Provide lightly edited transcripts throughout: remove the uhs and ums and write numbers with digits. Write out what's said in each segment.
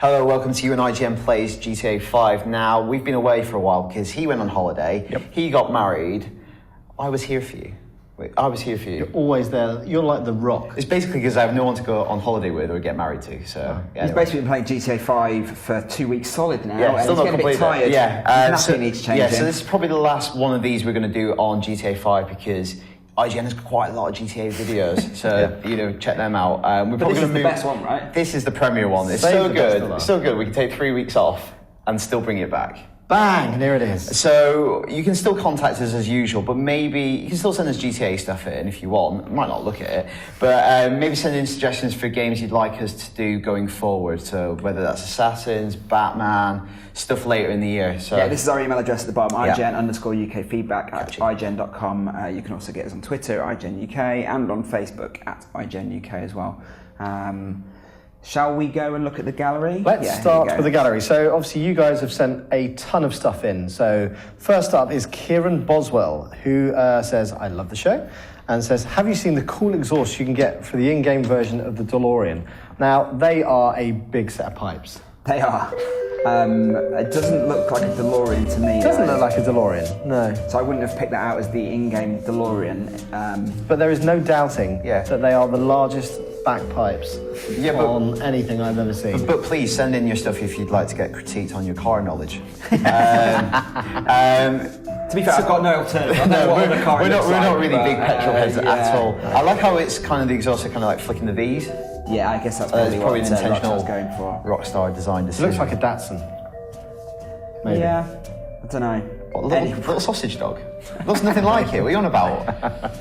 Hello, welcome to you and IGN Plays GTA 5. Now, we've been away for a while because he went on holiday, he got married. I was here for you. I was here for you. You're always there. You're like the Rock. It's basically because I have no one to go on holiday with or get married to. So He's basically been playing GTA 5 for 2 weeks solid now. Yeah, still and not he's getting a bit tired. So needs changing. Yeah, so this is probably the last one of these we're going to do on GTA 5 because IGN has quite a lot of GTA videos. So check them out. We're probably going to move. The best one, right? This is the premiere one. It's so good. It's so good. We can take 3 weeks off and still bring it back. Bang! And here it is. So you can still contact us as usual, but maybe you can still send us GTA stuff in if you want. You might not look at it, but maybe send in suggestions for games you'd like us to do going forward. So whether that's Assassins, Batman, stuff later in the year. So this is our email address at the bottom: IGN_UK feedback at IGN.com. You can also get us on Twitter at IGN UK and on Facebook at IGN UK as well. Shall we go and look at the gallery? Let's start with the gallery. So obviously you guys have sent a ton of stuff in. So first up is Kieran Boswell, who says, I love the show, and says, have you seen the cool exhaust you can get for the in-game version of the DeLorean? Now, they are a big set of pipes. They are. It doesn't look like a DeLorean to me. It doesn't look like a DeLorean, no. So I wouldn't have picked that out as the in-game DeLorean. But there is no doubting that they are the largest bagpipes on anything I've ever seen. But please send in your stuff if you'd like to get critiqued on your car knowledge. To be fair, I've got no alternative. We're not really big petrol heads at all. I like how it's kind of the exhaust are kind of like flicking the V's. Yeah, I guess that's probably an intentional going for. Rockstar design decision. It looks like a Datsun. Maybe. Yeah, I don't know. What, little sausage dog? Looks nothing like it. What are you on about?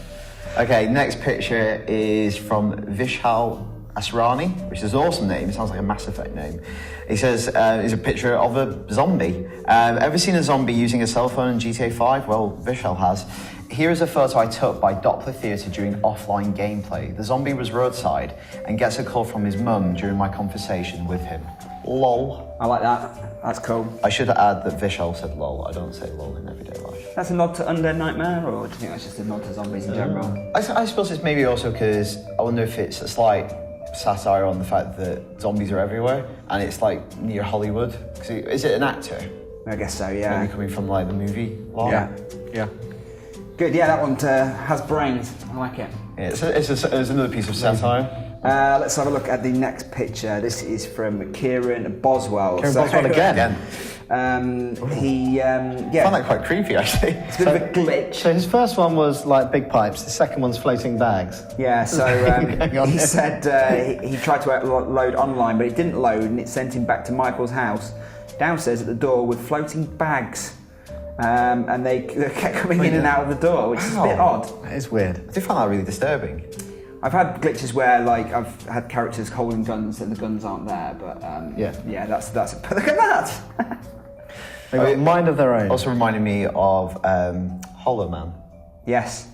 Okay, next picture is from Vishal Asrani, which is an awesome name. It sounds like a Mass Effect name. He says, it's a picture of a zombie. Ever seen a zombie using a cell phone in GTA 5? Well, Vishal has. Here is a photo I took by Doppler Theatre during offline gameplay. The zombie was roadside and gets a call from his mum during my conversation with him. Lol. I like that. That's cool. I should add that Vishal said lol. I don't say lol in everyday life. That's a nod to Undead Nightmare, or do you think that's just a nod to zombies in general? I suppose it's maybe also because I wonder if it's a slight satire on the fact that zombies are everywhere and it's like near Hollywood. Is it an actor? I guess so, yeah. Maybe coming from like the movie line. Yeah. Good, yeah, that one has brains. I like it. Yeah, it's another piece of satire. Let's have a look at the next picture. This is from Kieran Boswell. Boswell again. I find that quite creepy, actually. It's a bit of a glitch. So his first one was like big pipes. The second one's floating bags. Yeah, so he said he tried to load online, but it didn't load, and it sent him back to Michael's house downstairs at the door with floating bags. And they kept coming in and out of the door, which is a bit odd. It is weird. I do find that really disturbing. I've had glitches where like I've had characters holding guns and the guns aren't there, but that's but look at that. They've got a mind of their own. Also reminded me of Hollow Man. Yes.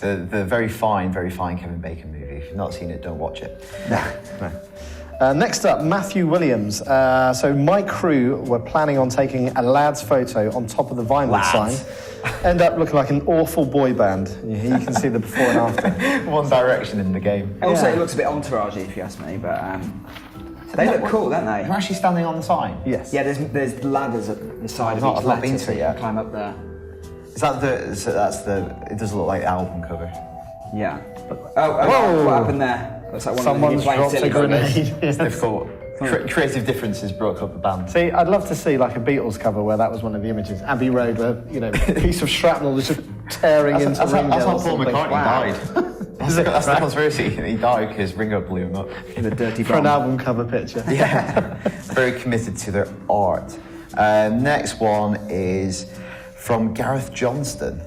The very fine Kevin Bacon movie. If you've not seen it, don't watch it. No. Next up, Matthew Williams. So my crew were planning on taking a lad's photo on top of the Vinewood sign. End up looking like an awful boy band. You can see the before and after. One Direction in the game. Also, it looks a bit entourage-y, if you ask me, but they look cool, don't they? You're actually standing on the sign? Yes. Yeah, there's ladders at the side of each I've not been to it yet. Climb up there. Is that it does look like the album cover. Yeah. Whoa! What happened there? Looks like someone's dropped a grenade. It's difficult. Creative differences broke up the band. See, I'd love to see like a Beatles cover where that was one of the images. Abbey Road, where a piece of shrapnel was just tearing into Ringo. That's how Paul McCartney died. That's the conspiracy. He died because Ringo blew him up. In a dirty bomb. For an album cover picture. Yeah. Very committed to their art. Next one is from Gareth Johnston.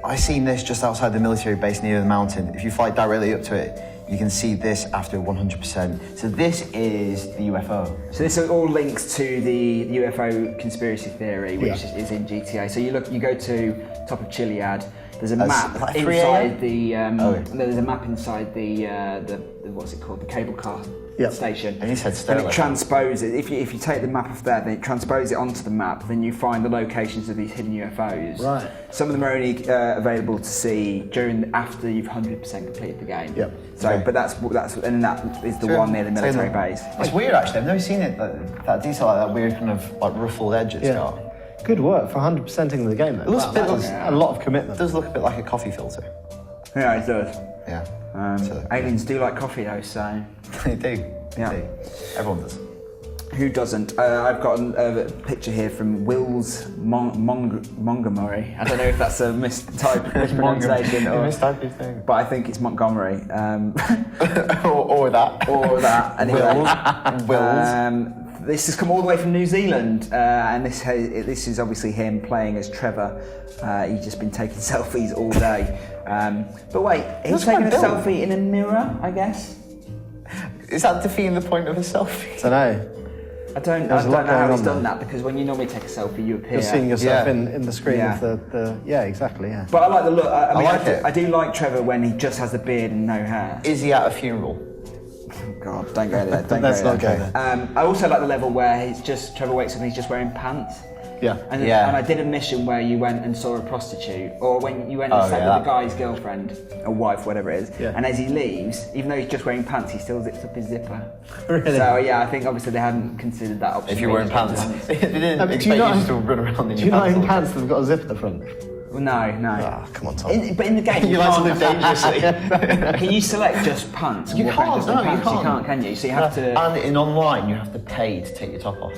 I seen this just outside the military base near the mountain. If you fly directly up to it, you can see this after 100%. So this is the UFO. So this all links to the UFO conspiracy theory, which is in GTA. So you go to top of Chiliad. There's a map inside the. There's a map inside the what's it called? The cable car station. And he said And Sterling. it transposes, if you take the map off there, then it transposes it onto the map, then you find the locations of these hidden UFOs. Right. Some of them are only available to see after you've 100% completed the game. Yep. So, Okay. but that is the one near the military base. It's weird actually. I've never seen it that detail, like that weird kind of like ruffled edge it's got. Good work for 100%ing the game, though. It looks That was a lot of It commitment. does look a bit like a coffee filter. Yeah, it does. Yeah. Aliens do like coffee though, so They do. Yeah. They do. Everyone does. who doesn't? I've got a picture here from Wills Montgomery. I don't know if that's a mispronunciation or mistyped his name. but I think it's Montgomery. or that. Or that. Anyway. Wills. This has come all the way from New Zealand, and this is obviously him playing as Trevor. He's just been taking selfies all day. But wait, he's That's taking a quite dull. selfie in a mirror, I guess? Is that defeating the point of a selfie? So no, I don't There's a know lot how going he's on done there. that, because when you normally take a selfie, you appear... you're seeing yourself Yeah. in the screen Yeah. of the yeah, exactly, yeah. But I like the look. I mean, like it. I do like Trevor when he just has the beard and no hair. Is he at a funeral? Oh God, don't go there. Don't Let's go not there. go there. I also like the level where Trevor wakes up and he's just wearing pants. Yeah. And, Yeah. and I did a mission where you went and saw a prostitute, or when you went and Oh, sat yeah, with the guy's girlfriend, or wife, whatever it is. Yeah. And as he leaves, even though he's just wearing pants, he still zips up his zipper. Really? So yeah, I think obviously they hadn't considered that option. If you're wearing pants. They didn't I mean, expect you just to run around in Do you your not pants. in pants that have got a zip at the front? Well, no. Ah, come on, Tom. But in the game, You like to live dangerously. Can you select just pants? And You walk around can't, just in no, you pants? can't. You can't, can you? So you have to. And in online, you have to pay to take your top off.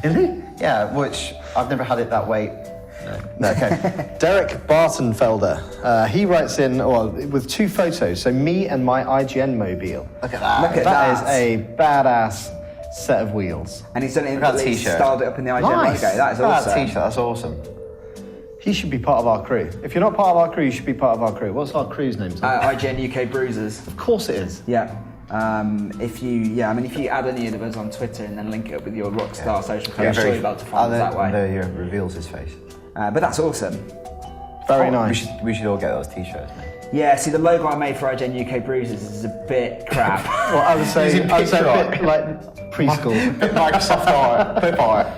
Really? Yeah, which I've never had it that way. No, okay. Derek Bartenfelder. He writes in with two photos. So me and my IGN mobile. Look at that. Look at That is that. a badass set of wheels. And he's done it in Look at that he's t-shirt. styled it up in the IGN Nice. logo. That is Look at awesome. that t-shirt, that's awesome. He should be part of our crew. If you're not part of our crew, you should be part of our crew. What's our crew's name? Tom? IGN UK Bruisers. Of course it is. Yeah. If you add any of us on Twitter and then link it up with your Rockstar social code, I'm sure you'll be able to find us that way. There you reveals his face. But that's awesome. Very We nice. should all get those t-shirts, mate. Yeah, see, the logo I made for IGN UK Bruisers is a bit crap. Well, I would say, Using a bit picture like preschool. Microsoft art, clip art.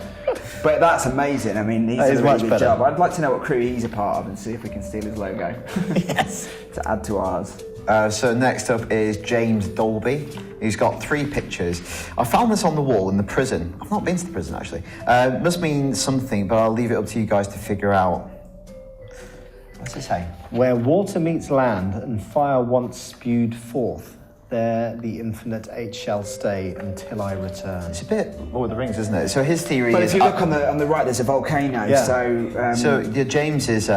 But that's amazing. I mean, he's That done is a really much good better. job. I'd like to know what crew he's a part of and see if we can steal his logo. Yes. To add to ours. So next up is James Dolby. He's got 3 pictures. I found this on the wall in the prison. I've not been to the prison actually. Must mean something, but I'll leave it up to you guys to figure out. What's it say? Where water meets land and fire once spewed forth, there the infinite age shall stay until I return. It's a bit Lord of the Rings, isn't it? So his theory But is. if you look on the right, there's a volcano. Yeah. So So James is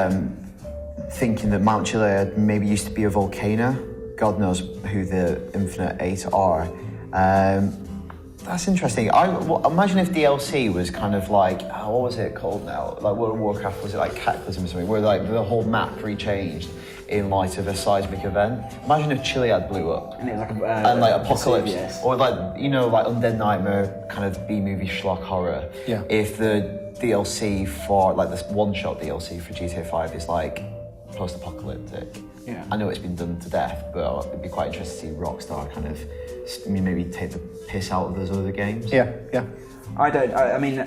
thinking that Mount Chiliad maybe used to be a volcano. God knows who the Infinite Eight are. That's interesting. Imagine if DLC was kind of like, what was it called now? Like World of Warcraft, was it like Cataclysm or something, where like the whole map re-changed in light of a seismic event? Imagine if Chiliad blew up. and it's like And like Apocalypse, Vesuvius. or like like Undead Nightmare, kind of B-movie schlock horror. Yeah. If the DLC for like this one-shot DLC for GTA 5 is like post-apocalyptic. Yeah. I know it's been done to death, but it'd be quite interesting to see Rockstar kind of maybe take the piss out of those other games. Yeah, yeah. I mean,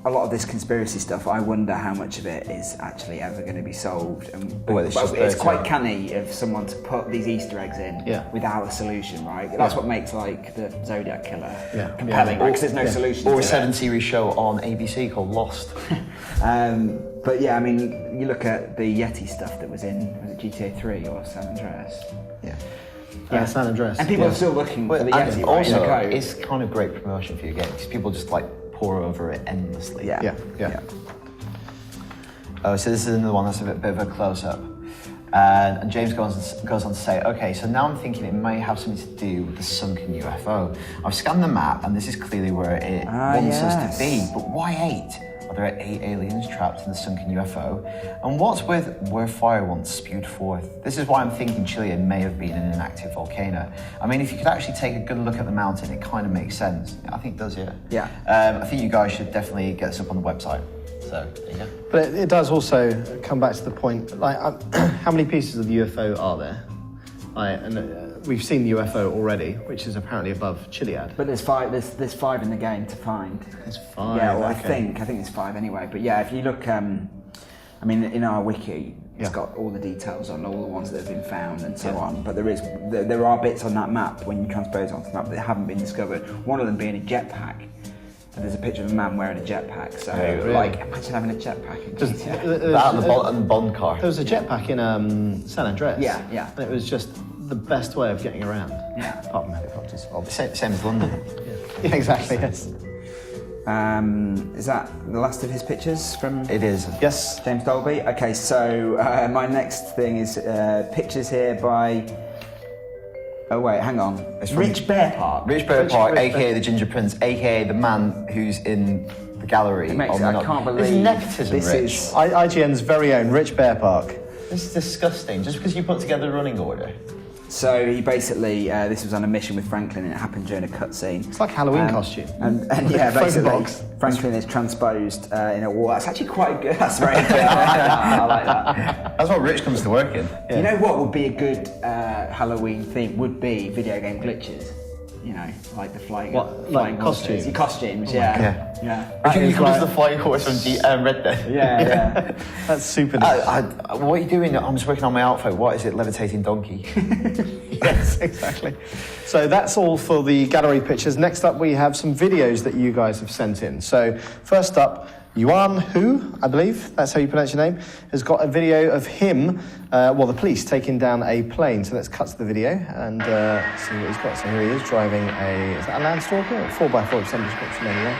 a lot of this conspiracy stuff, I wonder how much of it is actually ever going to be solved. And Well, it's just it's there, quite yeah. canny of someone to put these Easter eggs in Yeah. without a solution, right? That's what makes like the Zodiac Killer Yeah. compelling, Yeah. because there's no solution. Or to a it. 7-series show on ABC called Lost. But yeah, I mean, you look at the Yeti stuff that was in GTA 3 or San Andreas. Yeah. San Andreas. And people yeah. are still looking for But the Yeti, right, in also, the code. it's kind of great promotion for your game because people just like pour over it endlessly. Yeah. Yeah. Oh, so this is another one that's a bit of a close-up. And James goes on to say, okay, so now I'm thinking it may have something to do with the sunken UFO. I've scanned the map and this is clearly where it wants us to be, but why 8? Are there 8 aliens trapped in the sunken UFO? And what's with where fire once spewed forth? This is why I'm thinking Chile may have been an inactive volcano. I mean, if you could actually take a good look at the mountain, it kind of makes sense. I think it does, yeah. Yeah. I think you guys should definitely get this up on the website. So, there you go. But it does also come back to the point, like, how many pieces of UFO are there? We've seen the UFO already, which is apparently above Chiliad. But there's 5. There's 5 in the game to find. There's 5. Yeah, well, okay. I think it's 5 anyway. But yeah, if you look, I mean, in our wiki, it's got all the details on all the ones that have been found and so on. But there are bits on that map when you transpose onto the map that haven't been discovered. One of them being a jetpack. And there's a picture of a man wearing a jetpack. So, like, imagine having a jetpack. That and the Bond car. There was a jetpack in San Andreas. Yeah. And it was just the best way of getting around. Yeah. Apart from helicopters. Same as London. Yeah, exactly, yes. Is that the last of his pictures from? It is. Yes. James Dolby. Okay, so my next thing is pictures here by. Oh wait, hang on. It's from Rich Bear Park. Rich Bear Park, aka the Ginger Prince, aka the man who's in the gallery. I can't believe This is nepotism, this Rich. is- IGN's very own Rich Bear Park. This is disgusting. Just because you put together a running order. So he basically, this was on a mission with Franklin, and it happened during a cutscene. It's like a Halloween costume. And yeah, Phone basically, box. Franklin is transposed in a war. That's actually quite good. That's very good. I like that. That's what Rich comes to work in. You know what would be a good Halloween theme? Would be video game glitches. You know, like the flying. What, flying like horses. costumes? Your costumes, yeah. You is come like- as the flying horse from Red Dead. Yeah. That's super. What are you doing? I'm just working on my outfit. What is it? Levitating donkey. Yes, exactly. So that's all for the gallery pictures. Next up, we have some videos that you guys have sent in. So first up, Yuan Hu, I believe, that's how you pronounce your name, has got a video of him, the police taking down a plane. So let's cut to the video and see what he's got. So here he is driving is that a Landstalker? 4x4, if somebody's got from anywhere.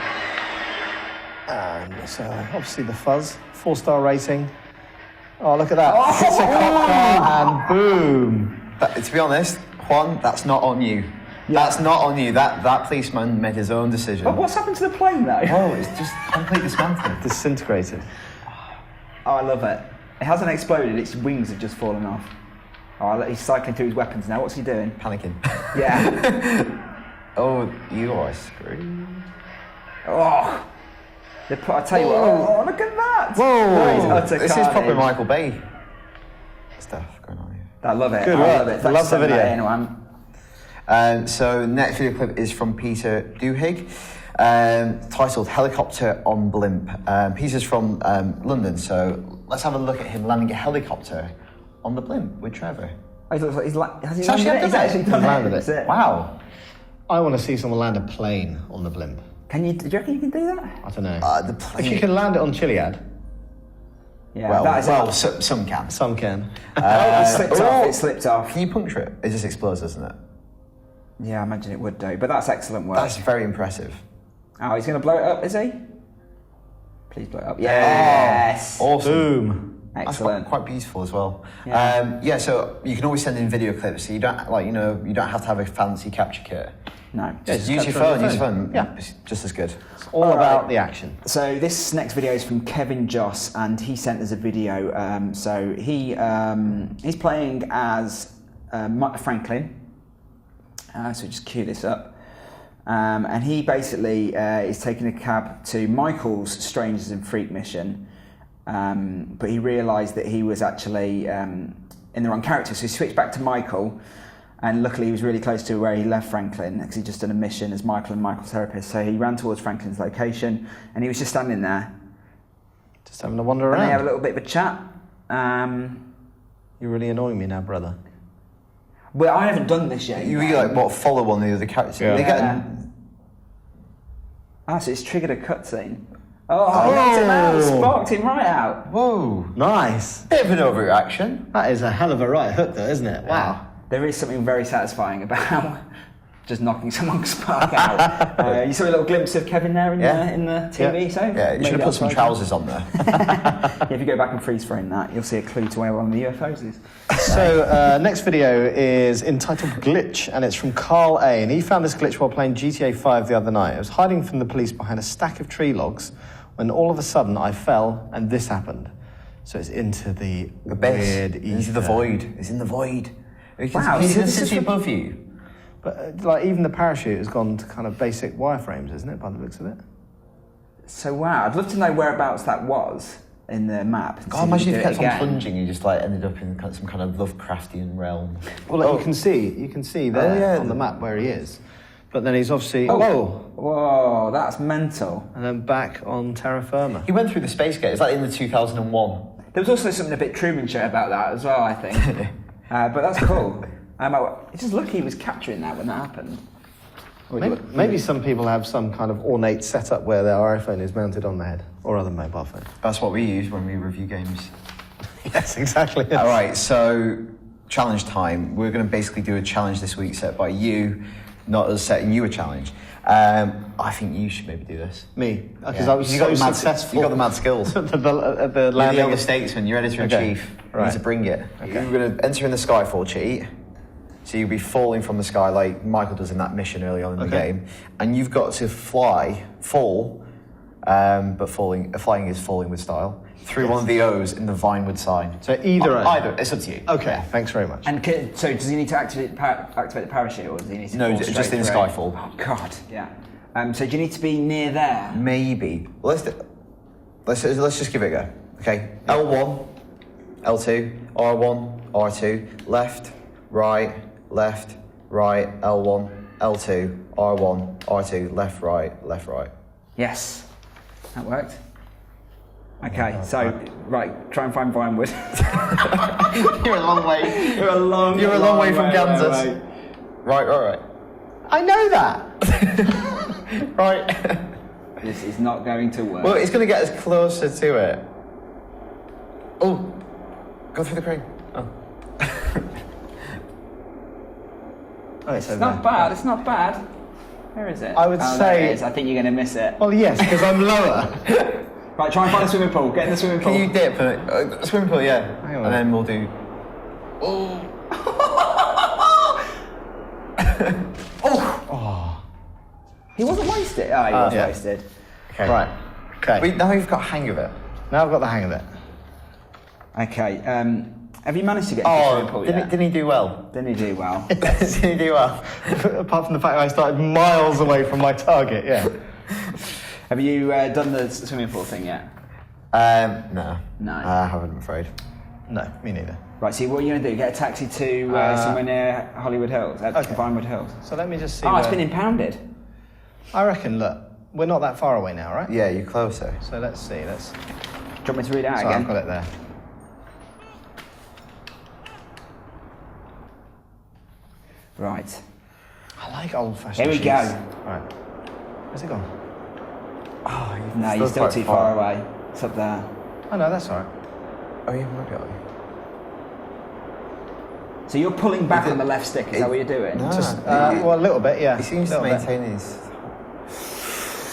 And so obviously the fuzz, 4-star rating. Oh, look at that. Hits a cop car and boom. To be honest, Juan, that's not on you. Yeah. That's not on you. That policeman made his own decision. But what's happened to the plane though? Oh, it's just completely dismantled. Disintegrated. Oh, I love it. It hasn't exploded, its wings have just fallen off. Oh, he's cycling through his weapons now. What's he doing? Panicking. Yeah. Oh, you are screwed. Oh. I tell you what, oh, look at that! That is utter This is proper carnage. Michael Bay stuff going on here. I love it. Good I work. love it. I love the video. So next video clip is from Peter Duhigg, titled "Helicopter on Blimp." Peter's from London, so let's have a look at him landing a helicopter on the blimp with Trevor. Oh, he looks like has he He's actually landed it? He's done it. actually done He's landed it. That's it. Wow. I want to see someone land a plane on the blimp. Do you reckon you can do that? I don't know. The plane. If you can land it on Chiliad, Yeah, that is some can. some can. it slipped off. It slipped off. Can you puncture it? It just explodes, doesn't it? Yeah, I imagine it would do. But that's excellent work. That's very impressive. Oh, he's going to blow it up, is he? Please blow it up. Yes. Awesome. Boom. That's Excellent. quite beautiful as well. Yeah. So you can always send in video clips, so you don't you don't have to have a fancy capture kit. No. Just just use your capture on phone. your Use your phone. phone. Yeah. It's just as good. It's all about the action. So this next video is from Kevin Joss, and he sent us a video. So he's playing as Franklin. So just cue this up. And he basically is taking a cab to Michael's Strangers and Freak mission, but he realised that he was actually in the wrong character, so he switched back to Michael, and luckily he was really close to where he left Franklin, because he'd just done a mission as Michael and Michael's therapist, so he ran towards Franklin's location, and he was just standing there, Just having a wander and they have a around. little bit of a chat. You're really annoying me now, brother. Well, I haven't done this yet. You really follow one of the other characters. Yeah. They get So it's triggered a cutscene. Oh, he knocked him out, sparked him right out. whoa, Nice. bit of an overreaction. That is a hell of a right hook, though, isn't it? Wow. There is something very satisfying about just knocking someone's spark out. You saw a little glimpse of Kevin there in the TV, so Yeah, you should have put some trousers on there. Yeah, if you go back and freeze frame that, you'll see a clue to where one of the UFOs is. So next video is entitled Glitch, and it's from Carl A. And he found this glitch while playing GTA 5 the other night. I was hiding from the police behind a stack of tree logs when all of a sudden I fell and this happened. So it's into the weird ether. Into the void. It's in the void. Wow, He's so in the this is city from- above you. But even the parachute has gone to kind of basic wireframes, isn't it, by the looks of it? So wow, I'd love to know whereabouts that was. in the map. And God, see if imagine you if you do it kept on again. plunging, you just like ended up in some kind of Lovecraftian realm. Well, you can see there yeah. on the map where he is. But then he's obviously... Whoa, that's mental. And then back on terra firma. He went through the space gate. It's like in the 2001. There was also something a bit Truman Show about that as well, I think. But that's cool. It's just lucky he was capturing that when that happened. Maybe some people have some kind of ornate setup where their iPhone is mounted on their head, or other mobile phone. That's what we use when we review games. Yes, exactly. All right, so challenge time. We're going to basically do a challenge this week set by you, not us setting you a challenge. I think you should maybe do this. Me? Because I was so successful. You got the mad skills. at the You're the landing. elder statesman, you're editor-in-chief. You need to bring it. Okay. You're going to enter in the Skyfall cheat. So you'll be falling from the sky like Michael does in that mission early on in the game. And you've got to fall, but flying is falling with style, through one of the O's in the Vinewood sign. So either O? Either, it's up to you. Okay, thanks very much. And so does he need to activate the parachute, or does he need to No, fall just straight in through? Skyfall. Oh, God, yeah. So do you need to be near there? Maybe. Well, let's just give it a go. Okay. L1, L2, R1, R2, left, right, L1, L2, R1, R2, left, right. Yes, that worked. Okay, so right, try and find Vinewood. You're a long way. You're a long way from Kansas. Right. I know that! Right. This is not going to work. Well, it's going to get us closer to it. Oh, go through the crane. Oh. It's not bad. It's not bad. Where is it? I would there say- it is. I think you're going to miss it. Well, yes, because I'm lower. Right, try and find a swimming pool. Get in the swimming pool. Can you dip? Swimming pool, yeah. Hang on. And then we'll do... He wasn't wasted. Oh, he was yeah. wasted. Okay. Right, okay. Now you've got a hang of it. Now I've got the hang of it. Okay. Have you managed to get into the swimming pool yet? Didn't he do well? Didn't he do well? Didn't he do well? Apart from the fact that I started miles away from my target, yeah. Have you done the swimming pool thing yet? No. No. I haven't, I'm afraid. No, me neither. Right, so what are you going to do? Get a taxi to somewhere near Hollywood Hills, Vinewood Hills. So let me just see. Oh, it's been impounded. I reckon, look, we're not that far away now, right? Yeah, you're closer. So let's see, Do you want me to read it out Sorry, again? I've got it there. Right. I like old-fashioned Here we cheese. go. Right. Where's it gone? No, you're still too far away. It's up there. Oh, no, that's all right. Oh, yeah, might be able to. So you're pulling back on the left stick, is that what you're doing? No. Just, well, a little bit, yeah. He seems to Little bit. maintain his...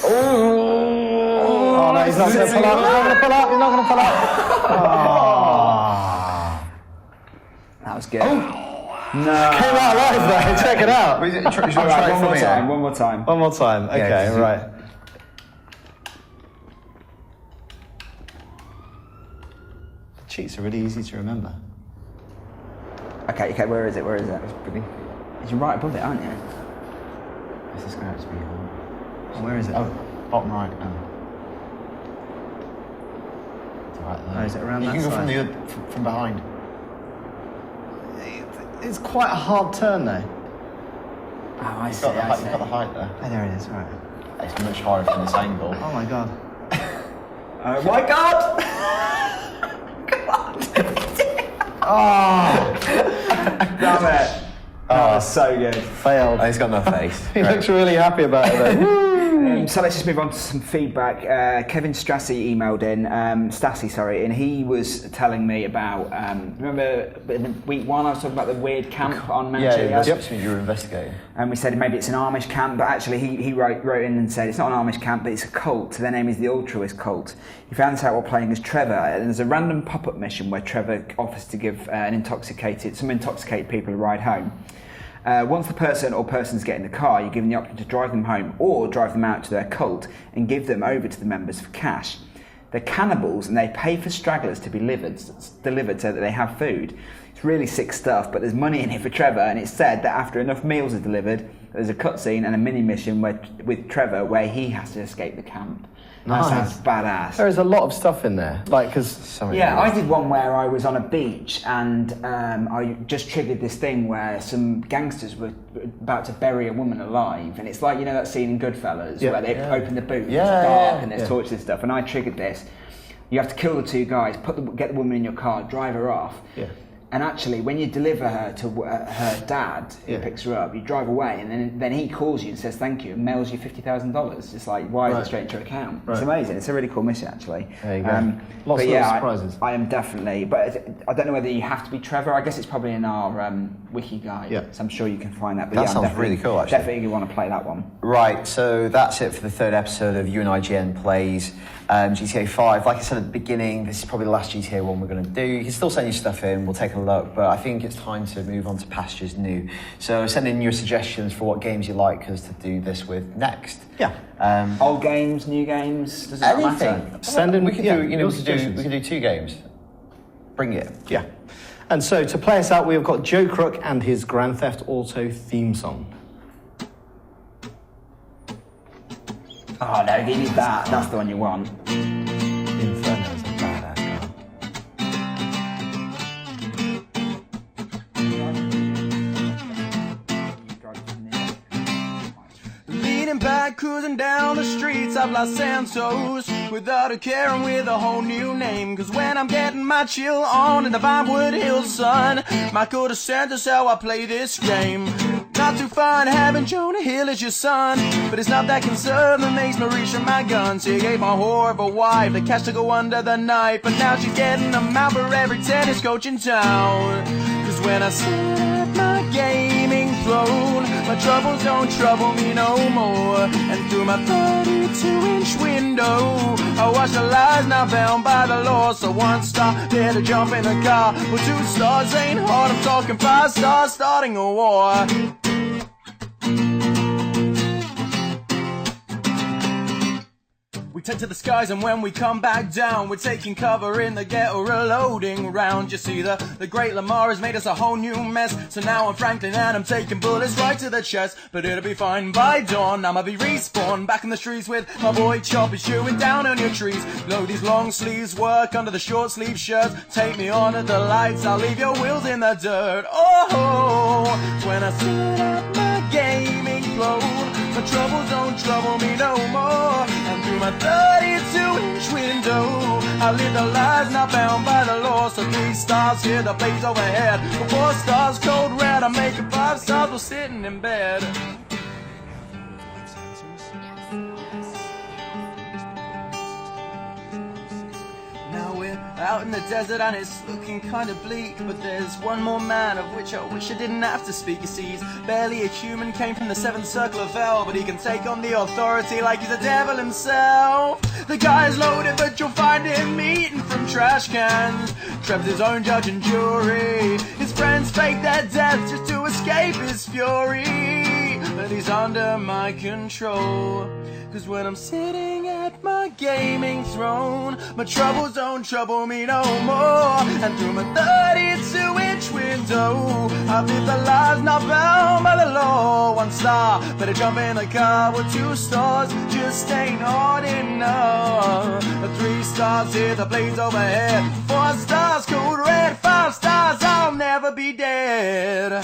Oh, no, he's not going to pull up. He's not going to pull up. He's not going to pull up. Oh. That was good. No. Came out alive there. Check it out. All right, one more time. One more time. Okay, Yeah, right. The cheats are really easy to remember. Okay, where is it? It's pretty... You're right above it, aren't you? This is going to have to be... Where is it? Oh, bottom right. Oh. It's right there. Oh, is it around you that can go side? from behind. It's quite a hard turn, though. Oh, I You've see. got the height there. Oh, there it is. Right. It's much harder from this angle. Oh my god. Oh my God! Oh, Damn it! That was so good. failed. Oh, he's got no face. He looks really happy about it, though. So let's just move on to some feedback. Kevin Strassi emailed in, and he was telling me about, remember in week one I was talking about the weird camp on Mount Yeah, Chiliad? that's what you were investigating. And we said maybe it's an Amish camp, but actually he wrote in and said it's not an Amish camp, but it's a cult. Their name is the Altruist Cult. He found this out while playing as Trevor, and there's a random pop-up mission where Trevor offers to give some intoxicated people a ride home. Once the person or persons get in the car, you're given the option to drive them home or drive them out to their cult and give them over to the members for cash. They're cannibals and they pay for stragglers to be delivered so that they have food. It's really sick stuff, but there's money in it for Trevor, and it's said that after enough meals are delivered, There's a cutscene and a mini mission with Trevor where he has to escape the camp. Nice. That sounds badass. There is a lot of stuff in there, like because I did one where I was on a beach and I just triggered this thing where some gangsters were about to bury a woman alive, and it's like, you know, that scene in Goodfellas where they open the boot, and it's dark and there's torches and stuff, and I triggered this. You have to kill the two guys, get the woman in your car, drive her off. Yeah. And actually, when you deliver her to her dad, who picks her up, you drive away, and then he calls you and says thank you and mails you $50,000. It's like, wires it straight into your account. Right. It's amazing. It's a really cool mission, actually. There you go. Lots of surprises. I am definitely, but I don't know whether you have to be Trevor. I guess it's probably in our wiki guide, so I'm sure you can find that. But that sounds really cool, actually. Definitely want to play that one. Right, so that's it for the third episode of You and IGN Plays GTA 5. Like I said at the beginning, this is probably the last GTA one we're going to do. You can still send your stuff in, we'll take a look, but I think it's time to move on to pastures new. So send in your suggestions for what games you'd like us to do this with next. Yeah. Old games, new games, does it not matter? Send in. We could do 2 games. Bring it. Yeah. And so to play us out, we've got Joe Crook and his Grand Theft Auto theme song. Oh no, you need that. That's the one you want. Inferno's a badass car. Leaning back, cruising down the streets of Los Santos, without a care and with a whole new name. Cause when I'm getting my chill on in the Vinewood Hills sun, Michael DeSantis, how I play this game. Not too fine having Jonah Hill as your son, but it's not that concern that makes me reach for my gun. She gave my whore of a wife the cash to go under the knife, but now she's getting a mouth for every tennis coach in town. Cause when I sit at my gaming throne, my troubles don't trouble me no more. And through my 32-inch window, I watch the lies now bound by the law. So 1 star, there to jump in a car. Well, 2 stars ain't hard, I'm talking 5 stars, starting a war. We take to the skies, and when we come back down, we're taking cover in the ghetto, reloading round. You see, the great Lamar has made us a whole new mess. So now I'm Franklin and I'm taking bullets right to the chest. But it'll be fine by dawn, I'ma be respawned back in the streets with my boy Choppy, chewing down on your trees. Blow these long sleeves work under the short sleeve shirts. Take me on at the lights, I'll leave your wheels in the dirt. Oh, when I sit at my gaming throne, my troubles don't trouble me no more. And through my 32-inch window, I live the lies not bound by the law. So 3 stars here, the blaze overhead. 4 stars, cold red, I'm making 5 stars while sitting in bed. Now we're out in the desert and it's looking kinda bleak, but there's one more man of which I wish I didn't have to speak. You see, he's barely a human, came from the 7th circle of hell, but he can take on the authority like he's the devil himself. The guy's loaded, but you'll find him eating from trash cans. Trevor's his own judge and jury. His friends fake their death just to escape his fury, but he's under my control. Cause when I'm sitting at my gaming throne, my troubles don't trouble me no more. And through my 32-inch window, I live the lives not bound by the law. 1 star, better jump in the car. With 2 stars, just ain't hard enough. 3 stars here, the blaze overhead. 4 stars, code red. 5 stars, I'll never be dead.